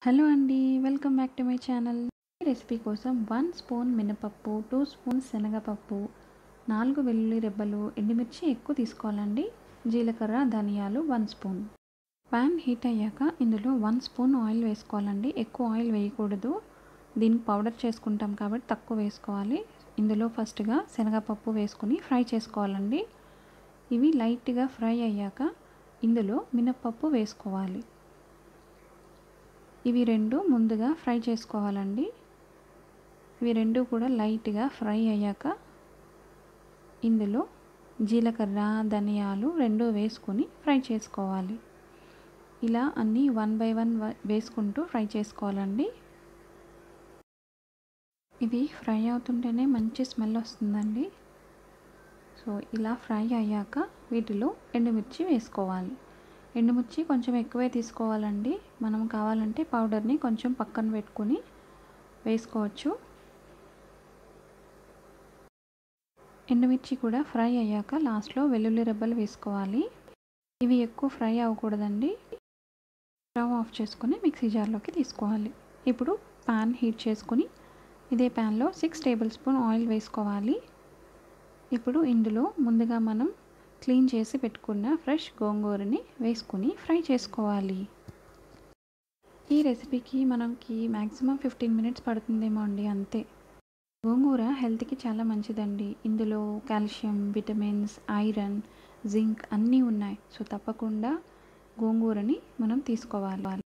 Hello అండి, welcome back to my channel. ఈ recipe కోసం 1 స్పూన్ మినపప్పు, 2 స్పూన్స్ శనగపప్పు, 4 వెల్లుల్లి రెబ్బలు, ఎండుమిర్చి ఎక్కువ తీసుకోవాలండి. జీలకర్ర, ధనియాలు 1 స్పూన్. ప్యాన్ హీట్ అయ్యాక ఇందులో 1 స్పూన్ ఆయిల్ వేసుకోవాలండి. ఎక్కువ ఆయిల్ వేయకూడదు, దీన్ని పౌడర్ చేసుకుంటాం కాబట్టి తక్కువ వేసుకోవాలి. ఇందులో ఫస్ట్గా శనగపప్పు వేసుకుని ఫ్రై చేసుకోవాలండి. ఇవి లైట్గా ఫ్రై అయ్యాక ఇందులో మినపప్పు వేసుకోవాలి. ఇవి రెండు ముందుగా ఫ్రై చేసుకోవాలండి. ఇవి రెండు కూడా లైట్గా ఫ్రై అయ్యాక ఇందులో జీలకర్ర, ధనియాలు రెండు వేసుకొని ఫ్రై చేసుకోవాలి. ఇలా అన్నీ 1 బై 1 వేసుకుంటూ ఫ్రై చేసుకోవాలండి. ఇవి ఫ్రై అవుతుంటేనే మంచి స్మెల్ వస్తుందండి. సో ఇలా ఫ్రై అయ్యాక వీటిలో ఎండుమిర్చి వేసుకోవాలి. ఎండుమిర్చి కొంచెం ఎక్కువే తీసుకోవాలండి. మనం కావాలంటే పౌడర్ని కొంచెం పక్కన పెట్టుకొని వేసుకోవచ్చు. ఎండుమిర్చి కూడా ఫ్రై అయ్యాక లాస్ట్లో వెల్లుల్లి రెబ్బలు వేసుకోవాలి. ఇవి ఎక్కువ ఫ్రై అవ్వకూడదండి. స్టవ్ ఆఫ్ చేసుకొని మిక్సీ జార్లోకి తీసుకోవాలి. ఇప్పుడు పాన్ హీట్ చేసుకుని ఇదే ప్యాన్లో 6 టేబుల్ స్పూన్ ఆయిల్ వేసుకోవాలి. ఇప్పుడు ఇందులో ముందుగా మనం క్లీన్ చేసి పెట్టుకున్న ఫ్రెష్ గోంగూరని వేసుకుని ఫ్రై చేసుకోవాలి. ఈ రెసిపీకి మనకి మ్యాక్సిమం 15 మినిట్స్ పడుతుందేమో అండి, అంతే. గోంగూర హెల్త్కి చాలా మంచిదండి. ఇందులో కాల్షియం, విటమిన్స్, ఐరన్, జింక్ అన్నీ ఉన్నాయి. సో తప్పకుండా గోంగూరని మనం తీసుకోవాలి.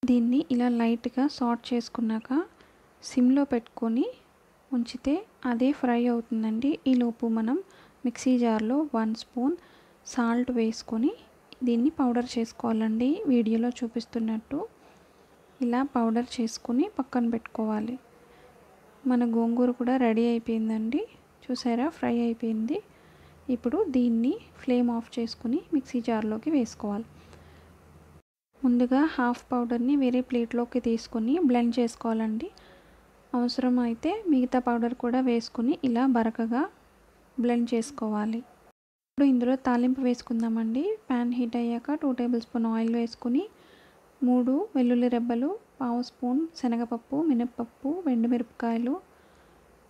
దీన్ని ఇలా లైట్గా సాట్ చేసుకున్నాక సిమ్లో పెట్టుకొని ఉంచితే అదే ఫ్రై అవుతుందండి. ఈలోపు మనం మిక్సీ జార్లో 1 స్పూన్ సాల్ట్ వేసుకొని దీన్ని పౌడర్ చేసుకోవాలండి. వీడియోలో చూపిస్తున్నట్టు ఇలా పౌడర్ చేసుకొని పక్కన పెట్టుకోవాలి. మన గోంగూర కూడా రెడీ అయిపోయిందండి. చూసారా, ఫ్రై అయిపోయింది. ఇప్పుడు దీన్ని ఫ్లేమ్ ఆఫ్ చేసుకుని మిక్సీ జార్లోకి వేసుకోవాలి. ముందుగా హాఫ్ పౌడర్ని వేరే ప్లేట్లోకి తీసుకొని బ్లెండ్ చేసుకోవాలండి. అవసరం అయితే మిగతా పౌడర్ కూడా వేసుకుని ఇలా బరకగా బ్లెండ్ చేసుకోవాలి. ఇప్పుడు ఇందులో తాలింపు వేసుకుందామండి. ప్యాన్ హీట్ అయ్యాక 2 టేబుల్ స్పూన్ ఆయిల్ వేసుకుని 3 వెల్లుల్లి రెబ్బలు, 1/2 స్పూన్ శనగపప్పు, మినపప్పు, ఎండుమిరపకాయలు,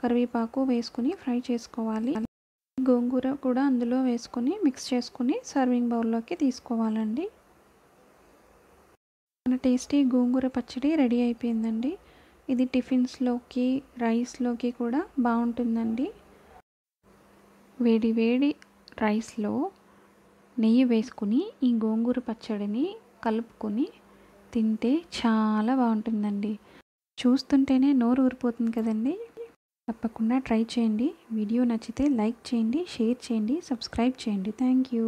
కరివేపాకు వేసుకుని ఫ్రై చేసుకోవాలి. గోంగూర కూడా అందులో వేసుకొని మిక్స్ చేసుకుని సర్వింగ్ బౌల్లోకి తీసుకోవాలండి. మన టేస్టీ గోంగూర పచ్చడి రెడీ అయిపోయిందండి. ఇది టిఫిన్స్లోకి, రైస్లోకి కూడా బాగుంటుందండి. వేడి వేడి రైస్లో నెయ్యి వేసుకుని ఈ గోంగూర పచ్చడిని కలుపుకొని తింటే చాలా బాగుంటుందండి. చూస్తుంటేనే నోరు ఊరిపోతుంది కదండి. తప్పకుండా ట్రై చేయండి. వీడియో నచ్చితే లైక్ చేయండి, షేర్ చేయండి, సబ్స్క్రైబ్ చేయండి. Thank you.